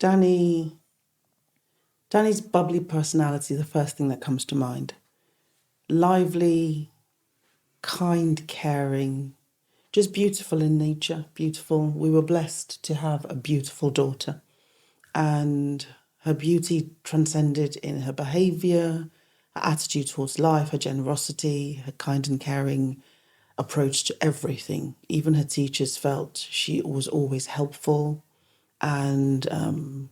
Danny's bubbly personality, the first thing that comes to mind. Lively, kind, caring, just beautiful in nature, beautiful. We were blessed to have a beautiful daughter, and her beauty transcended in her behaviour, her attitude towards life, her generosity, her kind and caring approach to everything. Even her teachers felt she was always helpful and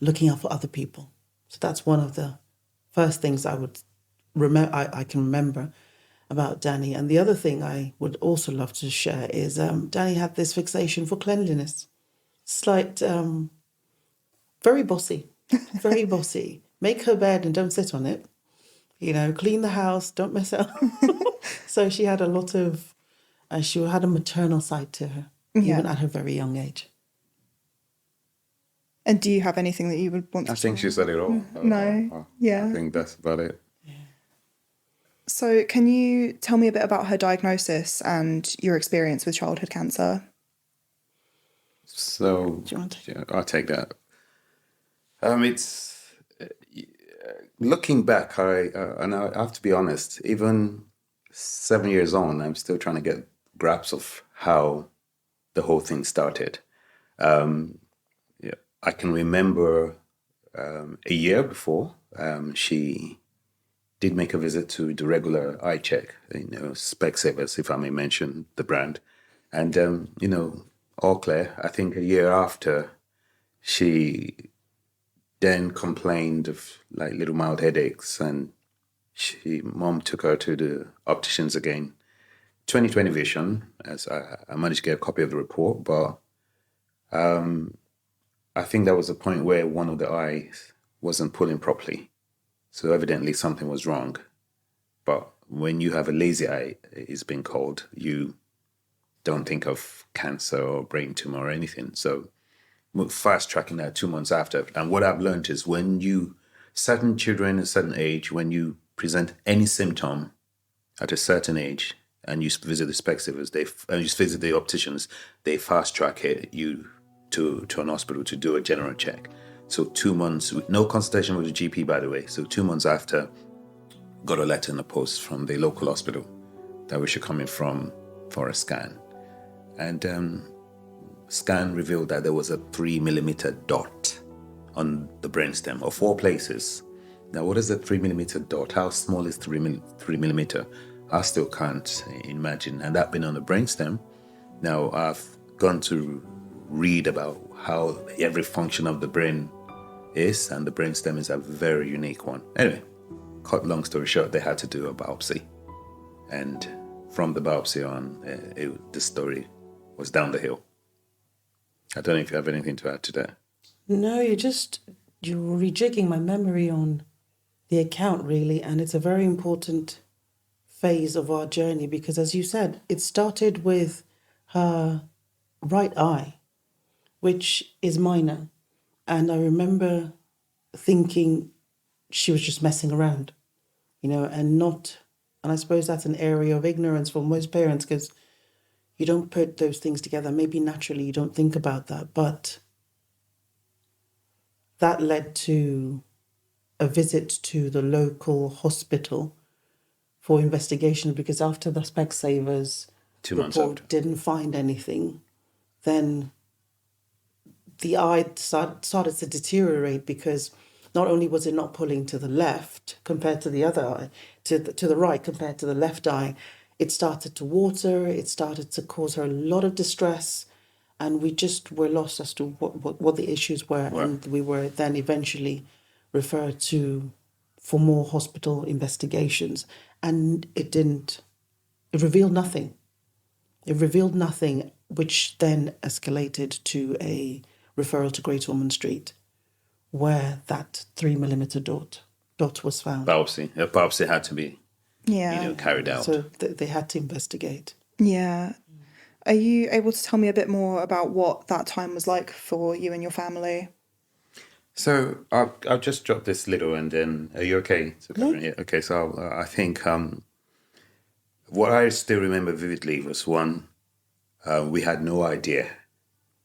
looking out for other people. So that's one of the first things I would I can remember about Danny. And the other thing I would also love to share is Danny had this fixation for cleanliness. Slight, very bossy, very bossy. Make her bed and don't sit on it. Clean the house, don't mess it up. So she had a lot of, she had a maternal side to her, even at her very young age. And do you have anything that you would want to I think she said it all. No. Yeah. I think that's about it. So can you tell me a bit about her diagnosis and your experience with childhood cancer? So, Do you want to? yeah, I'll take that. It's looking back, and I have to be honest, even 7 years on, I'm still trying to get grasp of how the whole thing started. I can remember a year before, she did make a visit to the regular eye check, Specsavers, if I may mention the brand. And, all clear. I think a year after, she then complained of like little mild headaches, and mom took her to the opticians again. 20/20 vision, as I managed to get a copy of the report, but I think there was a point where one of the eyes wasn't pulling properly. So evidently something was wrong. But when you have a lazy eye, it's been called, you don't think of cancer or brain tumor or anything. So we're fast tracking that 2 months after. And what I've learned is certain children at a certain age, when you present any symptom at a certain age and you visit the Specsavers, you visit the opticians, they fast track you to an hospital to do a general check. So 2 months, with no consultation with the GP, by the way. So 2 months after, got a letter in the post from the local hospital that we should come in for a scan. And scan revealed that there was a 3 millimeter dot on the brainstem, of 4 places. Now, what is a 3 millimeter dot? How small is 3 millimeter? I still can't imagine. And that being on the brainstem. Now, I've gone to read about how every function of the brain is, and the brainstem is a very unique one. Anyway, cut long story short, they had to do a biopsy. And from the biopsy on, the story was down the hill. I don't know if you have anything to add to that. No, you're rejigging my memory on the account, really, and it's a very important phase of our journey because, as you said, it started with her right eye, which is minor. And I remember thinking she was just messing around, and I suppose that's an area of ignorance for most parents because you don't put those things together. Maybe naturally you don't think about that, but that led to a visit to the local hospital for investigation because after the Specsavers 2 months report after. didn't find anything, then the eye started to deteriorate because not only was it not pulling to the left compared to the other eye, to the right compared to the left eye, it started to water, it started to cause her a lot of distress, and we just were lost as to what the issues were. Wow. And we were then eventually referred for more hospital investigations, and it revealed nothing. It revealed nothing, which then escalated to a referral to Great Ormond Street, where that 3 millimeter dot was found. Biopsy. A biopsy had to be carried out. So they had to investigate. Yeah. Are you able to tell me a bit more about what that time was like for you and your family? So I'll just drop this little and then, are you okay? Yeah. Okay, so I think what I still remember vividly was one, we had no idea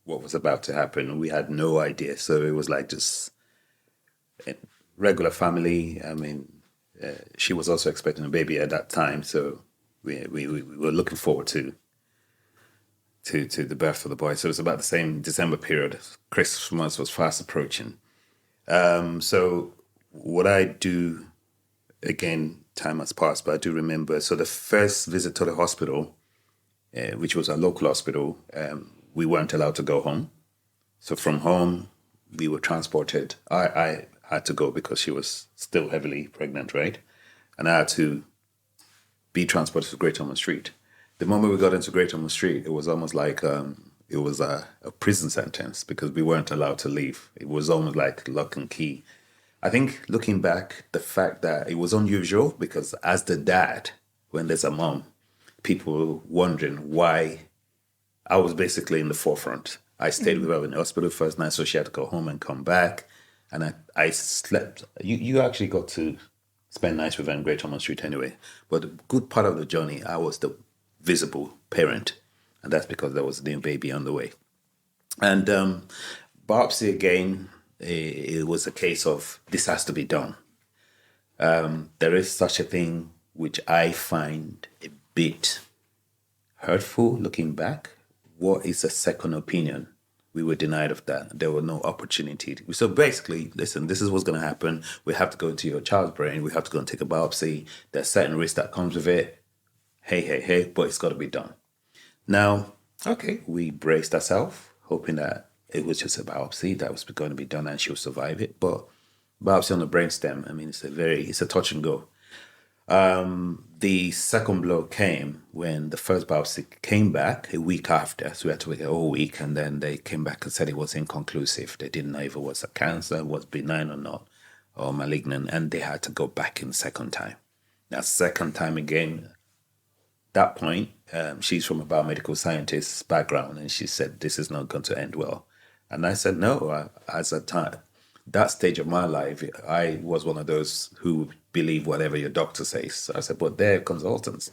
what was about to happen. We had no idea. So it was like just a regular family. I mean, she was also expecting a baby at that time. So we were looking forward to the birth of the boy. So it was about the same December period. Christmas was fast approaching. So what I do, again, time has passed, but I do remember. So the first visit to the hospital, which was a local hospital, we weren't allowed to go home. So from home, we were transported. I had to go because she was still heavily pregnant, right? And I had to be transported to Great Ormond Street. The moment we got into Great Ormond Street, it was almost like it was a prison sentence because we weren't allowed to leave. It was almost like lock and key. I think looking back, the fact that it was unusual because as the dad, when there's a mom, people were wondering why I was basically in the forefront. I stayed with her in the hospital first night, so she had to go home and come back. And I slept. You actually got to spend nights with her in Great Ormond Street anyway. But a good part of the journey, I was the visible parent. And that's because there was a new baby on the way. And biopsy again, it was a case of this has to be done. There is such a thing which I find a bit hurtful looking back. What is a second opinion? We were denied of that. There were no opportunity. So basically, listen, this is what's going to happen. We have to go into your child's brain. We have to go and take a biopsy. There's certain risk that comes with it. Hey, but it's got to be done. Now, okay, we braced ourselves, hoping that it was just a biopsy that was going to be done and she'll survive it. But biopsy on the brainstem, I mean, it's a touch and go. The second blow came when the first biopsy came back a week after. So we had to wait a whole week, and then they came back and said it was inconclusive. They didn't know if it was a cancer, was benign or not, or malignant, and they had to go back in the second time. Now, second time again, that point, she's from a biomedical scientist's background, and she said, this is not going to end well. And I said, no, as a time, that stage of my life, I was one of those who believe whatever your doctor says. So I said, but they're consultants.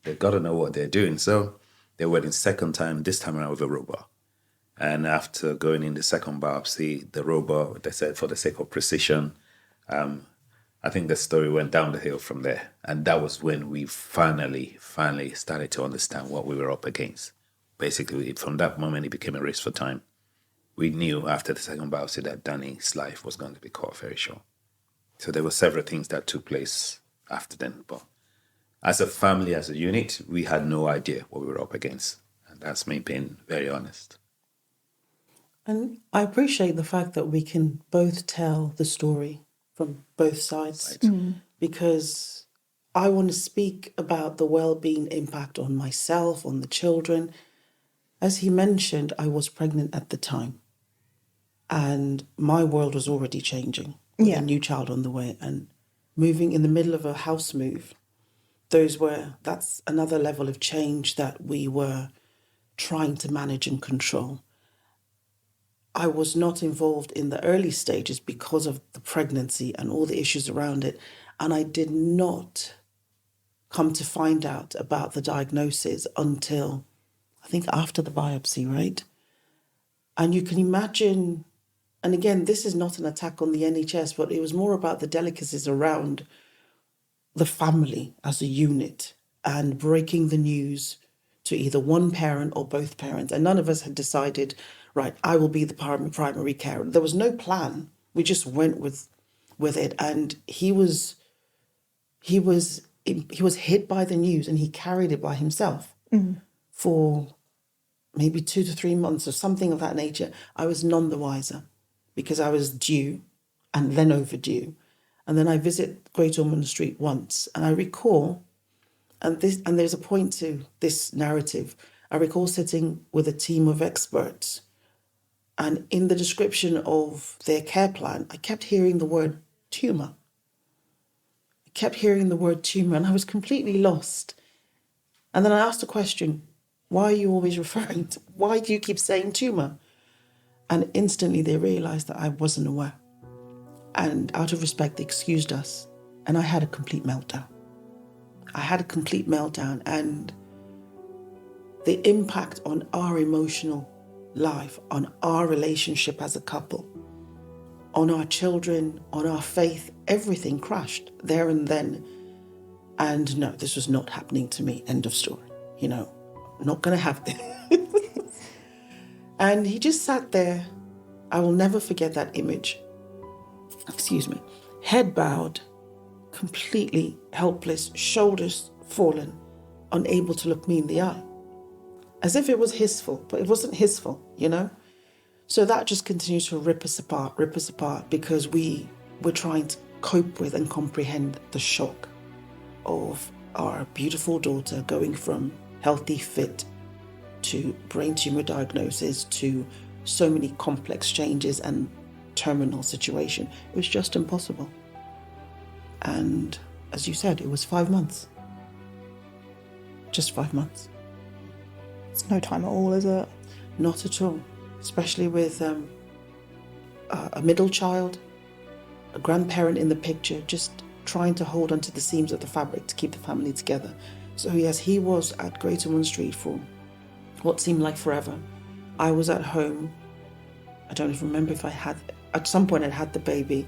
They've got to know what they're doing. So they went in second time, this time around with a robot. And after going in the second biopsy, the robot, they said, for the sake of precision, I think the story went down the hill from there. And that was when we finally started to understand what we were up against. Basically, from that moment, it became a race for time. We knew after the second biopsy that Danny's life was going to be cut very short. So there were several things that took place after then. But as a family, as a unit, we had no idea what we were up against. And that's me being very honest. And I appreciate the fact that we can both tell the story from both sides. Because I want to speak about the well-being impact on myself, on the children. As he mentioned, I was pregnant at the time. And my world was already changing with a new child on the way and moving in the middle of a house move. That's another level of change that we were trying to manage and control. I was not involved in the early stages because of the pregnancy and all the issues around it. And I did not come to find out about the diagnosis until, I think, after the biopsy, right? And you can imagine, and again, this is not an attack on the NHS, but it was more about the delicacies around the family as a unit and breaking the news to either one parent or both parents. And none of us had decided, right, I will be the primary carer. There was no plan. We just went with it. And he was hit by the news and he carried it by himself for maybe 2 to 3 months or something of that nature. I was none the wiser because I was due and then overdue. And then I visit Great Ormond Street once and I recall, and there's a point to this narrative, I recall sitting with a team of experts, and in the description of their care plan, I kept hearing the word tumour. And I was completely lost. And then I asked the question, why are you always why do you keep saying tumour? And instantly they realised that I wasn't aware. And out of respect, they excused us. And I had a complete meltdown. And the impact on our emotional life, on our relationship as a couple, on our children, on our faith. Everything crashed there and then. And no, this was not happening to me. End of story. You know, I'm not going to have this. And he just sat there. I will never forget that image. Excuse me. Head bowed, completely helpless, shoulders fallen, unable to look me in the eye. As if it was his fault, but it wasn't his fault, you know? So that just continues to rip us apart, because we were trying to cope with and comprehend the shock of our beautiful daughter going from healthy, fit, to brain tumor diagnosis, to so many complex changes and terminal situation. It was just impossible. And as you said, it was 5 months. Just 5 months. It's no time at all, is it? Not at all. Especially with a middle child, a grandparent in the picture, just trying to hold onto the seams of the fabric to keep the family together. So yes, he was at Great Ormond Street for what seemed like forever. I was at home. I don't even remember if at some point I'd had the baby,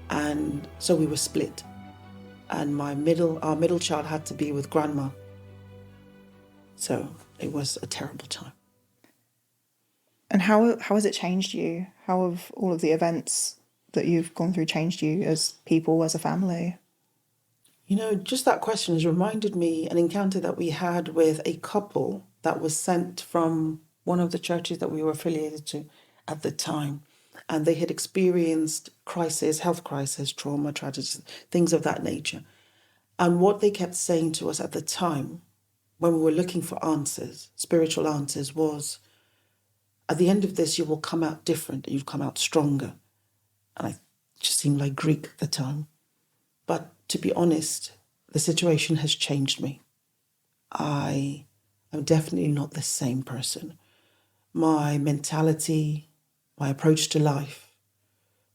and so we were split. And our middle child had to be with grandma. So it was a terrible time. And how has it changed you? How have all of the events that you've gone through changed you as people, as a family? You know, just that question has reminded me an encounter that we had with a couple that was sent from one of the churches that we were affiliated to at the time. And they had experienced crisis, health crisis, trauma, tragedies, things of that nature. And what they kept saying to us at the time, when we were looking for answers, spiritual answers, was, at the end of this, you will come out different, and you'll come out stronger. And I just seemed like Greek at the time. But to be honest, the situation has changed me. I am definitely not the same person. My mentality, my approach to life,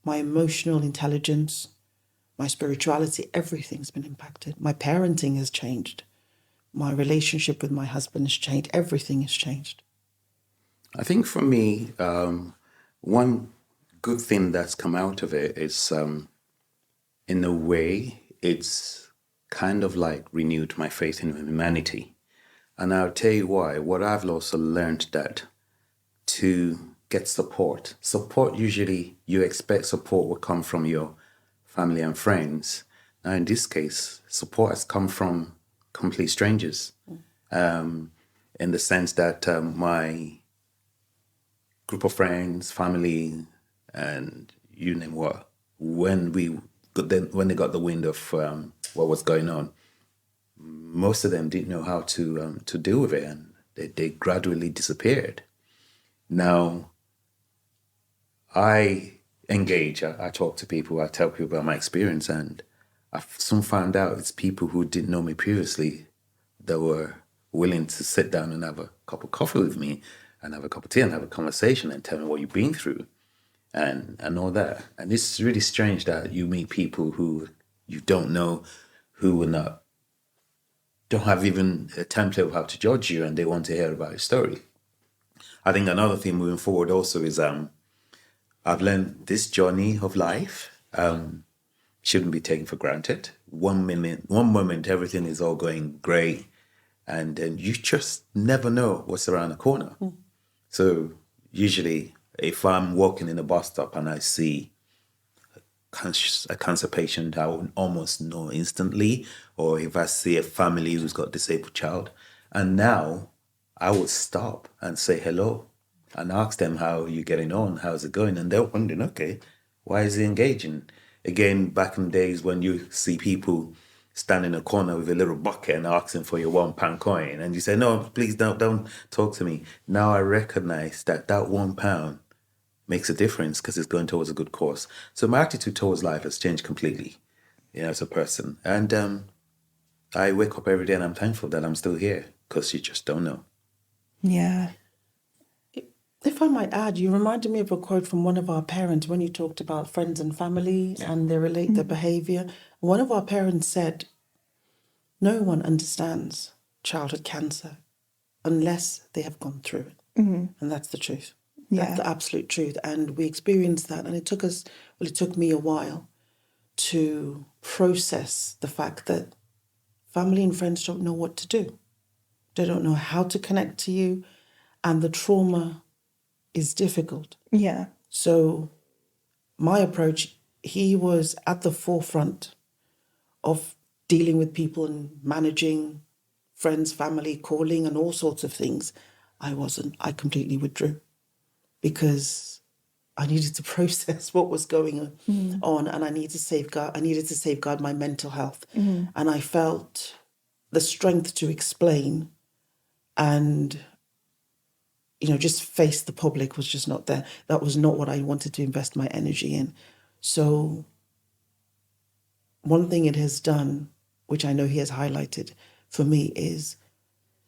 my emotional intelligence, my spirituality, everything's been impacted. My parenting has changed. My relationship with my husband has changed. Everything has changed. I think for me, one good thing that's come out of it is, in a way, it's kind of like renewed my faith in humanity. And I'll tell you why. What I've also learned that to get support usually you expect support will come from your family and friends. Now, in this case, support has come from complete strangers, in the sense that my group of friends, family, and you name what, when they got the wind of what was going on, most of them didn't know how to deal with it, and they gradually disappeared. Now, I engage, I talk to people, I tell people about my experience, and I soon found out it's people who didn't know me previously that were willing to sit down and have a cup of coffee with me and have a cup of tea and have a conversation and tell me what you've been through and all that. And it's really strange that you meet people who you don't know, who don't have even a template of how to judge you, and they want to hear about your story. I think another thing moving forward also is I've learned this journey of life shouldn't be taken for granted. One moment, everything is all going great, and then you just never know what's around the corner. So usually, if I'm walking in a bus stop and I see a cancer patient, I would almost know instantly. Or if I see a family who's got a disabled child, and now I would stop and say hello and ask them, how are you getting on? How's it going? And they're wondering, okay, why is he engaging? Again, back in the days when you see people stand in a corner with a little bucket and asking for your £1 coin, and you say, no, please don't talk to me. Now I recognize that £1 makes a difference because it's going towards a good cause. So my attitude towards life has changed completely, as a person. And I wake up every day and I'm thankful that I'm still here, because you just don't know. Yeah. If I might add, you reminded me of a quote from one of our parents when you talked about friends and family and their behaviour. One of our parents said, no one understands childhood cancer unless they have gone through it. And that's the truth. Yeah. That's the absolute truth. And we experienced that. And it took me a while to process the fact that family and friends don't know what to do. They don't know how to connect to you. And the trauma is difficult. Yeah. So my approach, he was at the forefront of dealing with people and managing friends, family, calling and all sorts of things. I wasn't. I completely withdrew because I needed to process what was going on, and I needed to safeguard my mental health. And I felt the strength to explain and just face the public was just not there. That was not what I wanted to invest my energy in. So one thing it has done, which I know he has highlighted for me, is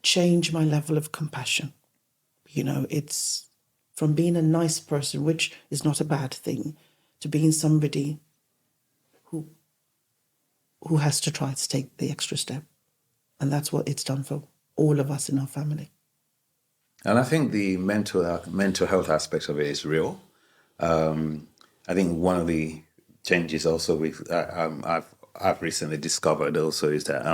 change my level of compassion. It's from being a nice person, which is not a bad thing, to being somebody who has to try to take the extra step. And that's what it's done for all of us in our family. And I think the mental health aspect of it is real. I think one of the changes also I've recently discovered also is that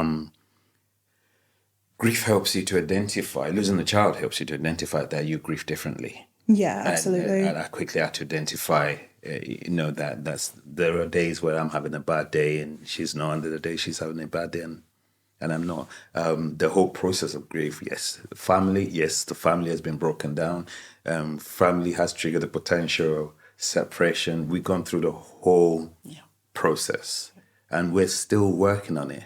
grief helps you to identify. Losing a child helps you to identify that you grieve differently. Yeah, absolutely. And I quickly had to identify, that there are days where I'm having a bad day and she's not, and there are days she's having a bad day and I'm not. The whole process of grief, yes. The family has been broken down. Family has triggered the potential separation. We've gone through the whole process and we're still working on it,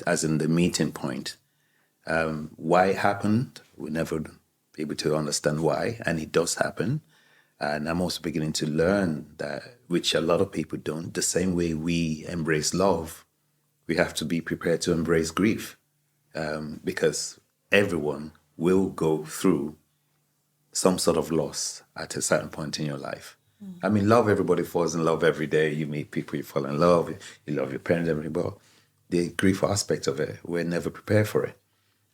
as in the meeting point. Why it happened, we'll never be able to understand why, and it does happen. And I'm also beginning to learn that, which a lot of people don't, the same way we embrace love, we have to be prepared to embrace grief, because everyone will go through some sort of loss at a certain point in your life. I mean, everybody falls in love every day. You meet people, you fall in love, you love your parents, everybody. But the grief aspect of it, we're never prepared for it.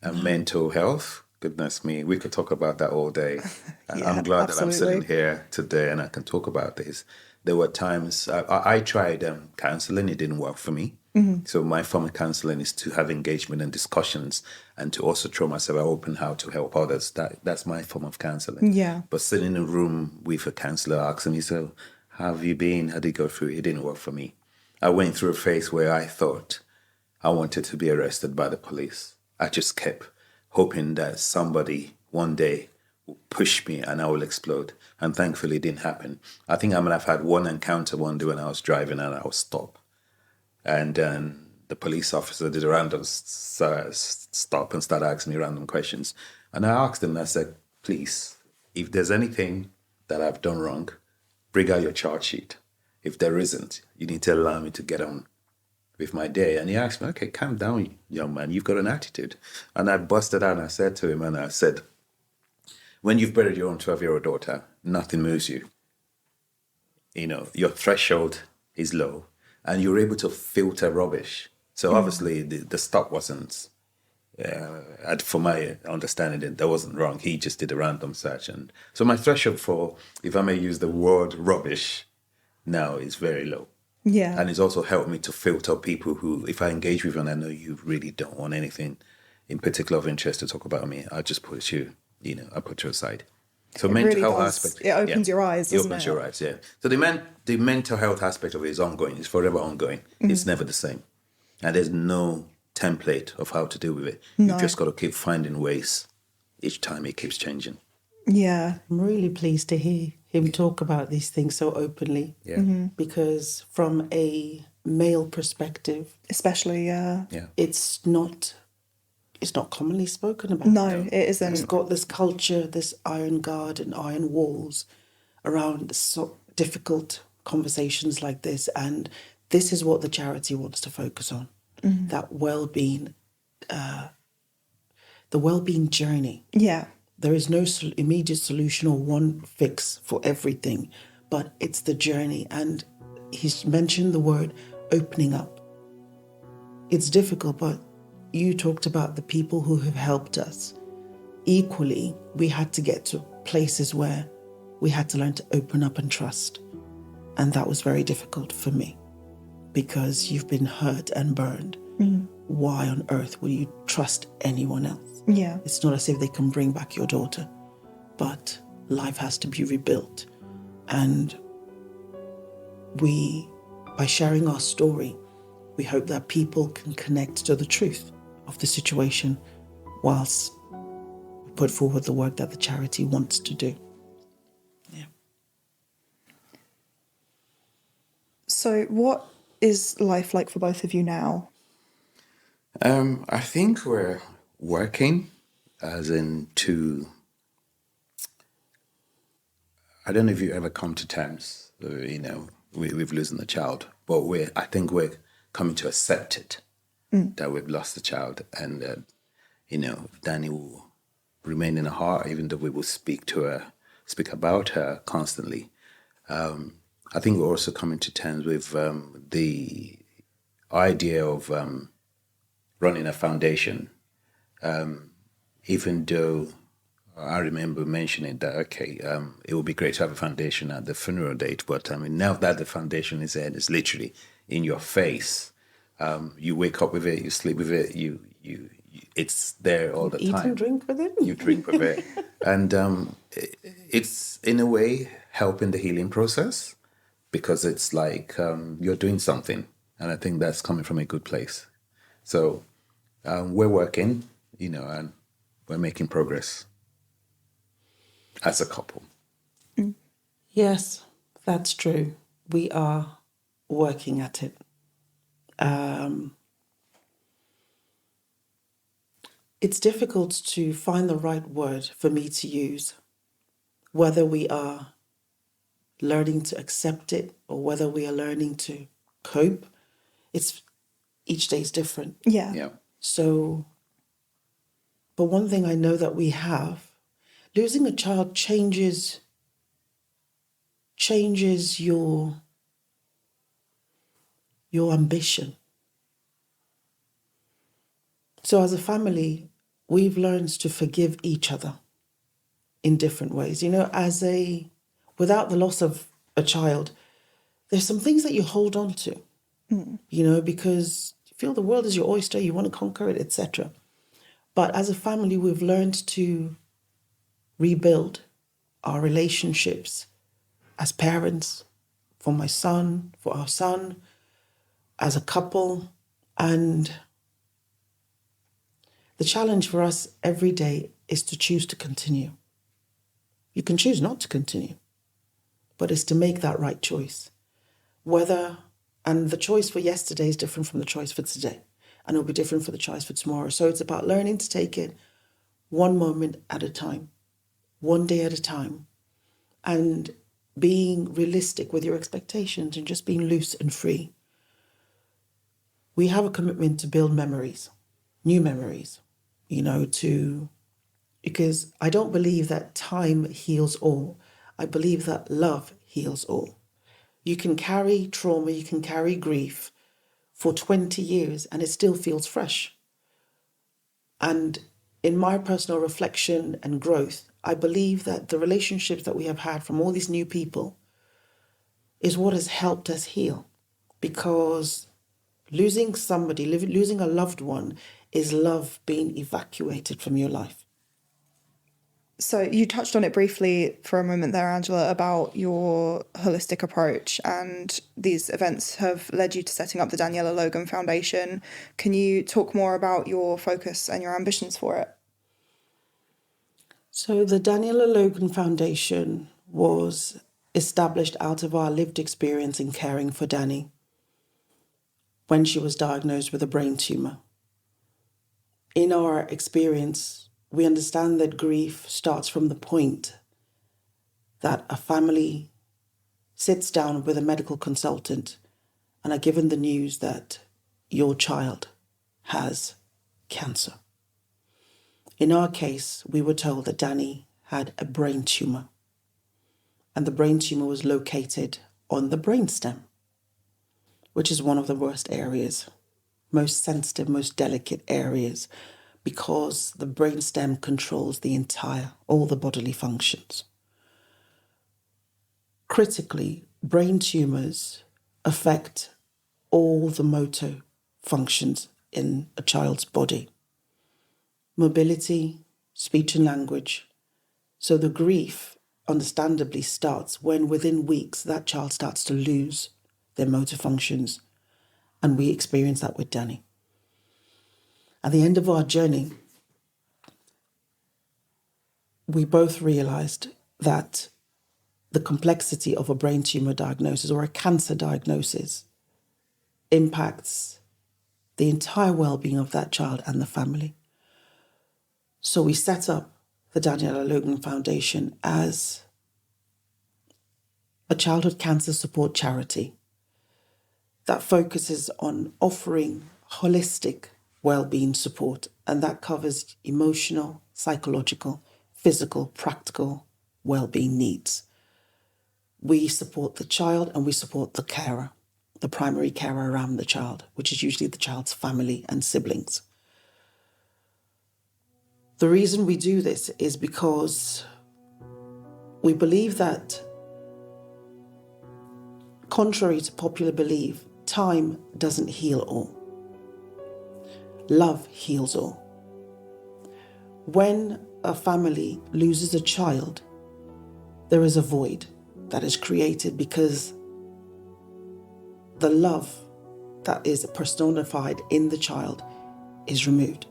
And mental health, goodness me, we could talk about that all day. I'm glad that I'm sitting here today and I can talk about this. There were times I tried counseling, it didn't work for me. So my form of counseling is to have engagement and discussions and to also throw myself open how to help others. That's my form of counseling. Yeah. But sitting in a room with a counselor asking me, so how have you been? How did you go through it? It didn't work for me. I went through a phase where I thought I wanted to be arrested by the police. I just kept hoping that somebody one day will push me and I will explode. And thankfully it didn't happen. I think I might have had one encounter one day when I was driving and I was stopped. And then the police officer did a random stop and started asking me random questions. And I asked him, I said, please, if there's anything that I've done wrong, bring out your charge sheet. If there isn't, you need to allow me to get on with my day. And he asked me, okay, calm down, young man, you've got an attitude. And I busted out and I said to him, and I said, when you've buried your own 12-year-old daughter, nothing moves you. Your threshold is low and you're able to filter rubbish. So obviously the stop wasn't, for my understanding, that wasn't wrong. He just did a random search. And so my threshold for, if I may use the word rubbish now, is very low. Yeah. And it's also helped me to filter people who, if I engage with you and I know you really don't want anything in particular of interest to talk about me, I just put you, I put you aside. So mental health aspect. It opens your eyes, doesn't it? It opens your eyes, yeah. So the mental health aspect of it is ongoing. It's forever ongoing. It's never the same. And there's no template of how to deal with it. You've just got to keep finding ways. Each time it keeps changing. Yeah. I'm really pleased to hear him talk about these things so openly. Yeah. Because from a male perspective, Especially, it's not commonly spoken about. No, it isn't. It's got this culture, this iron guard and iron walls around so difficult conversations like this. And this is what the charity wants to focus on, that well-being, the well-being journey. Yeah. There is no immediate solution or one fix for everything, but it's the journey. And he's mentioned the word opening up. It's difficult, but you talked about the people who have helped us. Equally, we had to get to places where we had to learn to open up and trust. And that was very difficult for me because you've been hurt and burned. Why on earth will you trust anyone else? Yeah. It's not as if they can bring back your daughter, but life has to be rebuilt. And by sharing our story, we hope that people can connect to the truth of the situation whilst we put forward the work that the charity wants to do. Yeah. So what is life like for both of you now? I think we're working as in to, I don't know if you ever come to terms, we've losing a child, but I think we're coming to accept it, that we've lost a child, and Danny will remain in her heart, even though we will speak about her constantly. I think we're also coming to terms with the idea of running a foundation, even though I remember mentioning that, it would be great to have a foundation at the funeral date, but now that the foundation is there, it's literally in your face. You wake up with it, you sleep with it, it's there all the time. Eat and drink with it. You drink with it. And it's, in a way, helping the healing process, because it's like you're doing something. And I think that's coming from a good place. So we're working, and we're making progress as a couple. Yes, that's true. We are working at it. It's difficult to find the right word for me to use, whether we are learning to accept it or whether we are learning to cope. Each day is different. Yeah. So, but one thing I know that we have, losing a child changes your ambition. So as a family, we've learned to forgive each other in different ways. Without the loss of a child, there's some things that you hold on to, because you feel the world is your oyster, you want to conquer it, etc. But as a family, we've learned to rebuild our relationships as parents, for my son, for our son, as a couple. And the challenge for us every day is to choose to continue. You can choose not to continue, but it's to make that right choice. And the choice for yesterday is different from the choice for today, and it'll be different for the choice for tomorrow. So it's about learning to take it one moment at a time, one day at a time, and being realistic with your expectations and just being loose and free. We have a commitment to build memories, new memories, because I don't believe that time heals all. I believe that love heals all. You can carry trauma, you can carry grief for 20 years and it still feels fresh. And in my personal reflection and growth, I believe that the relationships that we have had from all these new people is what has helped us heal. Because losing somebody, losing a loved one, is love being evacuated from your life. So you touched on it briefly for a moment there, Angela, about your holistic approach, and these events have led you to setting up the Daniella Login Foundation. Can you talk more about your focus and your ambitions for it? So the Daniella Login Foundation was established out of our lived experience in caring for Danny when she was diagnosed with a brain tumour. In our experience, we understand that grief starts from the point that a family sits down with a medical consultant and are given the news that your child has cancer. In our case, we were told that Danny had a brain tumour, and the brain tumour was located on the brainstem, which is one of the worst areas, most sensitive, most delicate areas, because the brainstem controls all the bodily functions. Critically, brain tumours affect all the motor functions in a child's body. Mobility, speech and language. So the grief, understandably, starts when within weeks that child starts to lose their motor functions. And we experience that with Danny. At the end of our journey, we both realised that the complexity of a brain tumour diagnosis or a cancer diagnosis impacts the entire well-being of that child and the family. So we set up the Daniella Login Foundation as a childhood cancer support charity that focuses on offering holistic well-being support, and that covers emotional, psychological, physical, practical well-being needs. We support the child and we support the carer, the primary carer around the child, which is usually the child's family and siblings. The reason we do this is because we believe that, contrary to popular belief, time doesn't heal all. Love heals all. When a family loses a child, there is a void that is created because the love that is personified in the child is removed.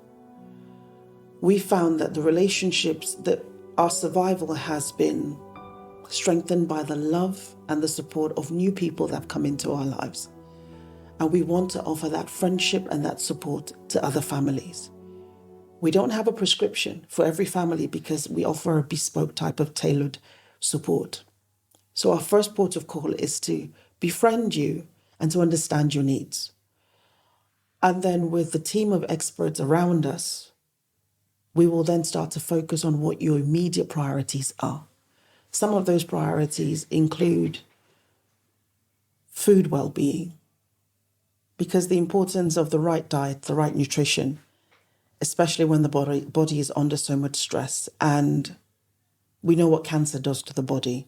We found that the relationships, that our survival has been strengthened by the love and the support of new people that have come into our lives. And we want to offer that friendship and that support to other families. We don't have a prescription for every family because we offer a bespoke type of tailored support. So our first port of call is to befriend you and to understand your needs. And then with the team of experts around us, we will then start to focus on what your immediate priorities are. Some of those priorities include food well-being, because the importance of the right diet, the right nutrition, especially when the body is under so much stress. And we know what cancer does to the body.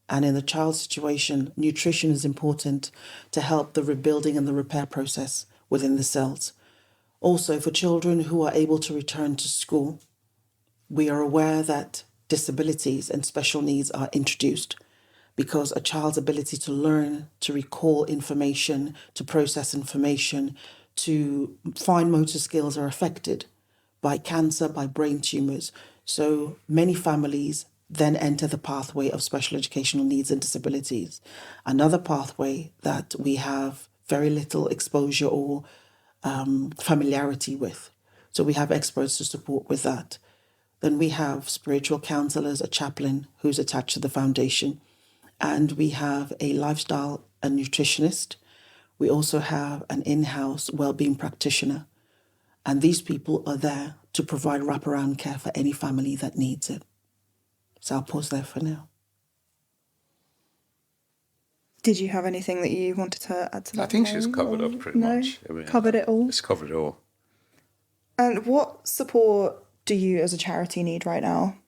And in the child situation, nutrition is important to help the rebuilding and the repair process within the cells. Also, for children who are able to return to school, we are aware that disabilities and special needs are introduced because a child's ability to learn, to recall information, to process information, to fine motor skills are affected by cancer, by brain tumours. So many families then enter the pathway of special educational needs and disabilities. Another pathway that we have very little exposure or familiarity with. So we have experts to support with that. Then we have spiritual counsellors, a chaplain who's attached to the foundation, and we have a lifestyle and nutritionist. We also have an in-house wellbeing practitioner, and these people are there to provide wraparound care for any family that needs it. So I'll pause there for now. Did you have anything that you wanted to add to that? I think she's covered up pretty much. I mean, covered it all? It's covered it all. And what support do you as a charity need right now?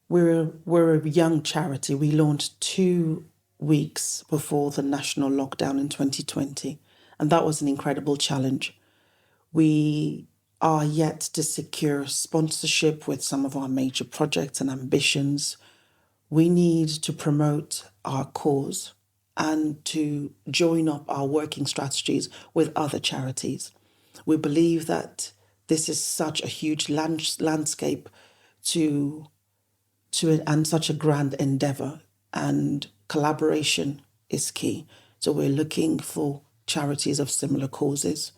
We're a young charity. We launched 2 weeks before the national lockdown in 2020, and that was an incredible challenge. We are yet to secure sponsorship with some of our major projects and ambitions. We need to promote our cause and to join up our working strategies with other charities. We believe that this is such a huge landscape and such a grand endeavour, and collaboration is key. So we're looking for charities of similar causes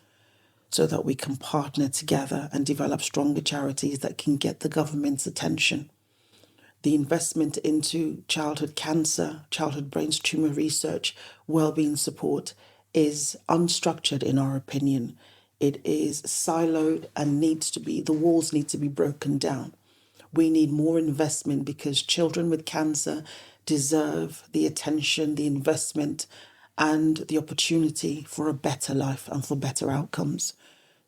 so that we can partner together and develop stronger charities that can get the government's attention. The investment into childhood cancer, childhood brain tumour research, wellbeing support is unstructured in our opinion. It is siloed and the walls need to be broken down. We need more investment because children with cancer deserve the attention, the investment, and the opportunity for a better life and for better outcomes.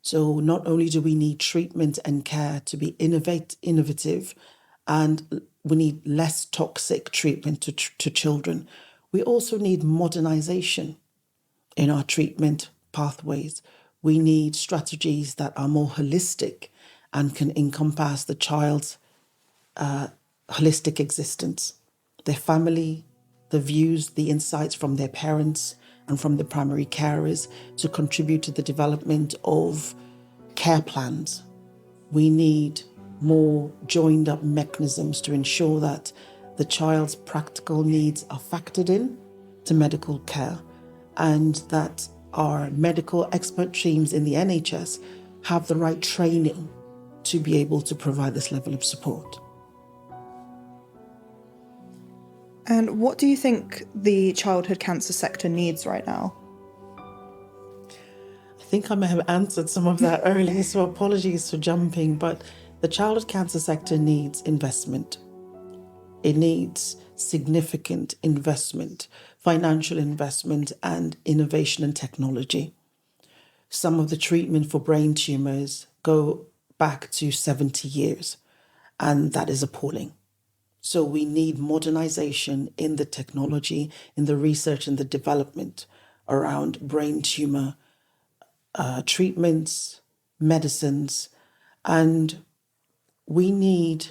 So not only do we need treatment and care to be innovative and we need less toxic treatment to children. We also need modernization in our treatment pathways. We need strategies that are more holistic and can encompass the child's holistic existence, their family, the views, the insights from their parents and from the primary carers to contribute to the development of care plans. We need more joined up mechanisms to ensure that the child's practical needs are factored in to medical care, and that our medical expert teams in the NHS have the right training to be able to provide this level of support. And what do you think the childhood cancer sector needs right now? I think I may have answered some of that earlier, so apologies for jumping, but the childhood cancer sector needs investment. It needs significant investment, financial investment, and innovation and technology. Some of the treatment for brain tumours go back to 70 years, and that is appalling. So we need modernization in the technology, in the research and the development around brain tumour treatments, medicines, and we need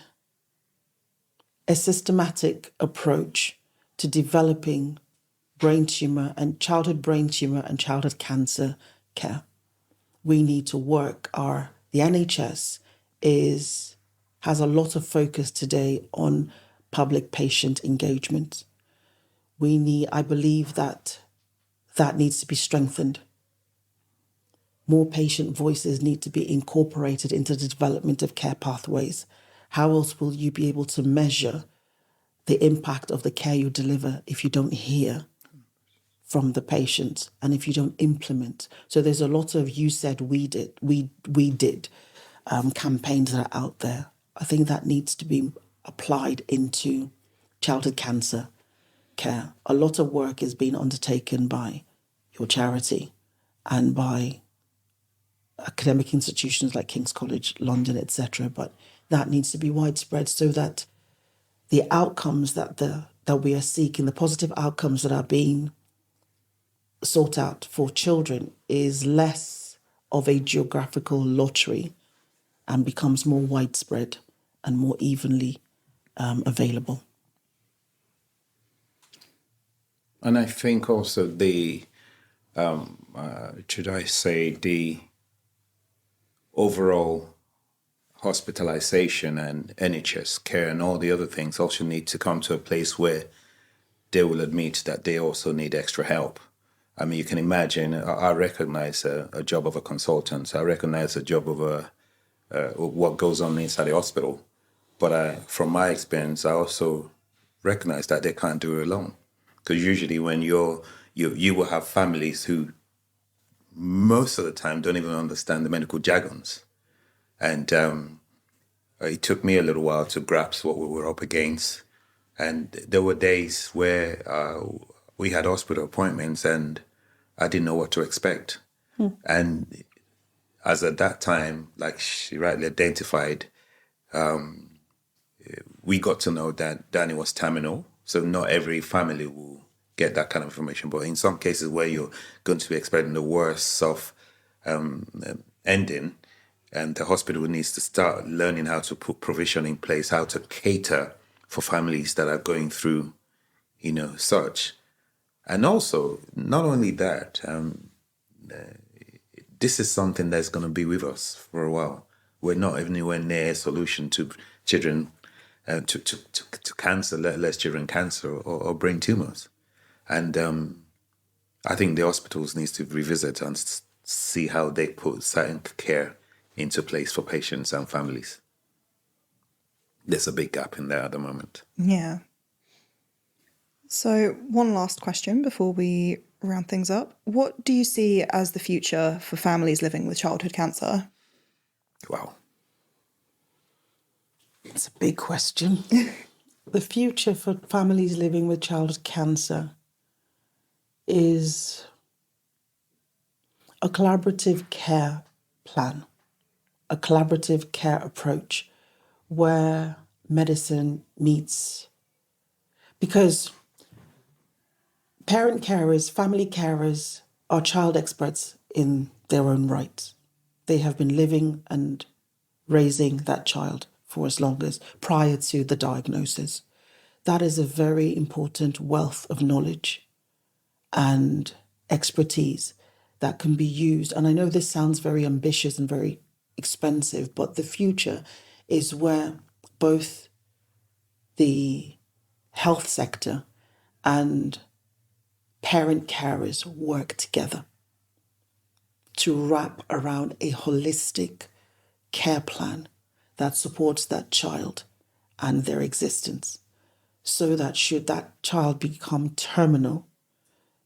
a systematic approach to developing brain tumour and childhood cancer care. We need to work the NHS has a lot of focus today on public patient engagement. I believe that needs to be strengthened. More patient voices need to be incorporated into the development of care pathways. How else will you be able to measure the impact of the care you deliver if you don't hear from the patients and if you don't implement? So there's a lot of you said, we did campaigns that are out there. I think that needs to be applied into childhood cancer care. A lot of work is being undertaken by your charity and by academic institutions like King's College London, etc. But that needs to be widespread so that the outcomes that we are seeking, the positive outcomes that are being sought out for children, is less of a geographical lottery and becomes more widespread and more evenly available. And I think also the overall hospitalization and NHS care and all the other things also need to come to a place where they will admit that they also need extra help. I mean, you can imagine, I recognize a job of a consultant. I recognize a job of what goes on inside the hospital. But from my experience, I also recognize that they can't do it alone. Because usually when you will have families who most of the time don't even understand the medical jargons. And it took me a little while to grasp what we were up against. And there were days where we had hospital appointments and I didn't know what to expect. And as at that time, like she rightly identified, we got to know that Danny was terminal. So not every family will get that kind of information. But in some cases where you're going to be expecting the worst of ending, and the hospital needs to start learning how to put provision in place, how to cater for families that are going through, such. And also, not only that, this is something that's going to be with us for a while. We're not anywhere near a solution to children, to cancer, let alone children cancer or brain tumours. And I think the hospitals need to revisit and see how they put certain care into place for patients and families. There's a big gap in there at the moment. Yeah. So one last question before we round things up. What do you see as the future for families living with childhood cancer? Wow. It's a big question. The future for families living with childhood cancer is a collaborative care plan, a collaborative care approach where medicine meets, because parent carers, family carers are child experts in their own right. They have been living and raising that child for as long as prior to the diagnosis. That is a very important wealth of knowledge and expertise that can be used. And I know this sounds very ambitious and very expensive, but the future is where both the health sector and parent carers work together to wrap around a holistic care plan that supports that child and their existence, so that should that child become terminal,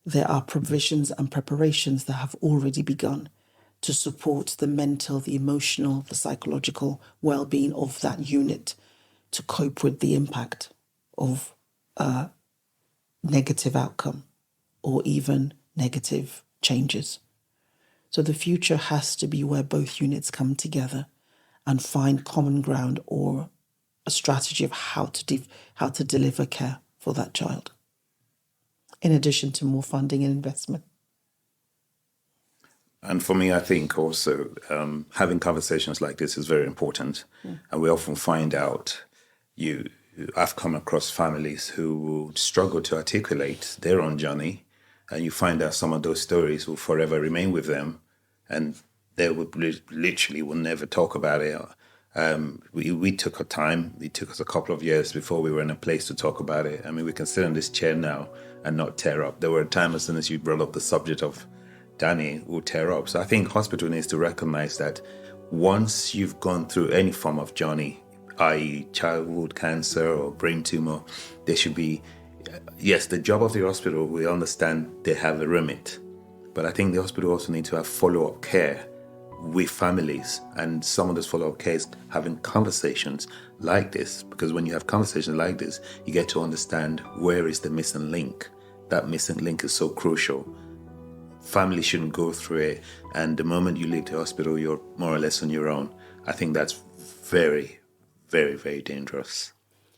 there are provisions and preparations that have already begun to support the mental, the emotional, the psychological well-being of that unit to cope with the impact of a negative outcome or even negative changes. So the future has to be where both units come together and find common ground or a strategy of how to deliver care for that child, in addition to more funding and investment. And for me, I think also having conversations like this is very important. And we often find out I've come across families who will struggle to articulate their own journey, and you find out some of those stories will forever remain with them, and they would literally will never talk about it. We took our time. It took us a couple of years before we were in a place to talk about it. I mean, we can sit in this chair now and not tear up. There were times as soon as you brought up the subject of Danny, we'll tear up. So I think hospital needs to recognize that once you've gone through any form of journey, i.e. childhood cancer or brain tumor, there should be, yes, the job of the hospital, we understand they have a remit. But I think the hospital also need to have follow-up care with families, and some of those follow-up care is having conversations like this, because when you have conversations like this, you get to understand where is the missing link. That missing link is so crucial. Family shouldn't go through it, and the moment you leave the hospital, you're more or less on your own. I think that's very, very, very dangerous.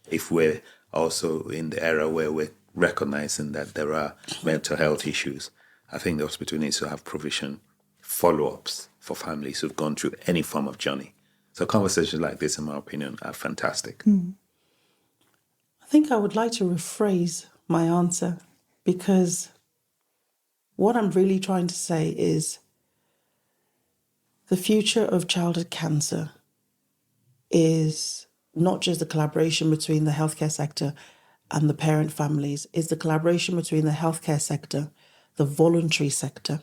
If we're also in the era where we're recognizing that there are mental health issues, I think the hospital needs to have provision, follow-ups for families who've gone through any form of journey. So conversations like this, in my opinion, are fantastic. I think I would like to rephrase my answer, because what I'm really trying to say is the future of childhood cancer is not just the collaboration between the healthcare sector and the parent families, it's the collaboration between the healthcare sector, the voluntary sector,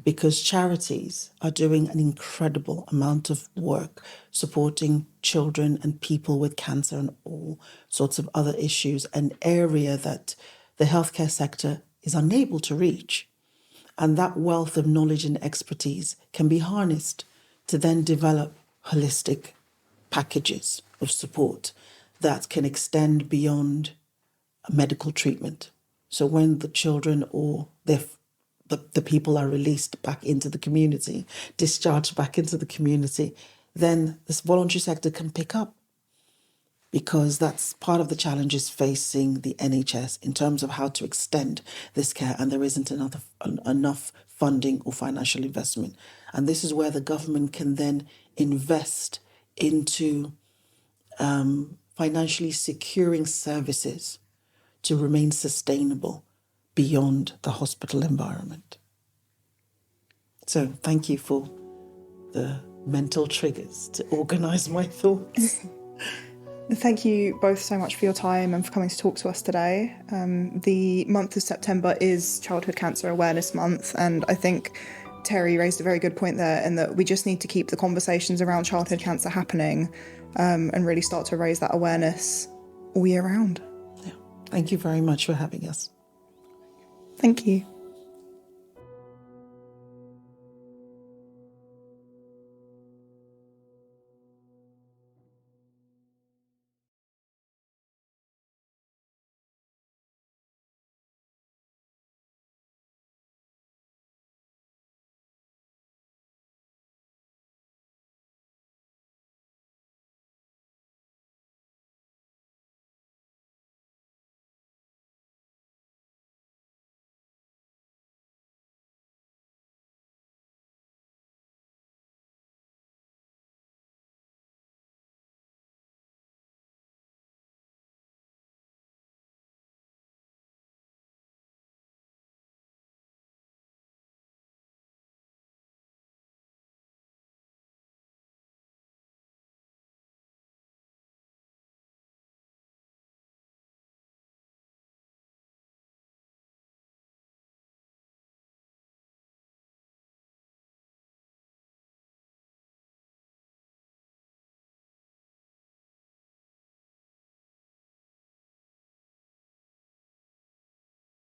because charities are doing an incredible amount of work supporting children and people with cancer and all sorts of other issues, an area that the healthcare sector is unable to reach. And that wealth of knowledge and expertise can be harnessed to then develop holistic packages of support that can extend beyond medical treatment. So when the children or the people are released back into the community, discharged back into the community, then this voluntary sector can pick up, because that's part of the challenges facing the NHS in terms of how to extend this care, and there isn't enough funding or financial investment. And this is where the government can then invest into financially securing services to remain sustainable beyond the hospital environment. So thank you for the mental triggers to organise my thoughts. Thank you both so much for your time and for coming to talk to us today. The month of September is Childhood Cancer Awareness Month, and I think Terry raised a very good point there, in that we just need to keep the conversations around childhood cancer happening and really start to raise that awareness all year round. Yeah. Thank you very much for having us. Thank you.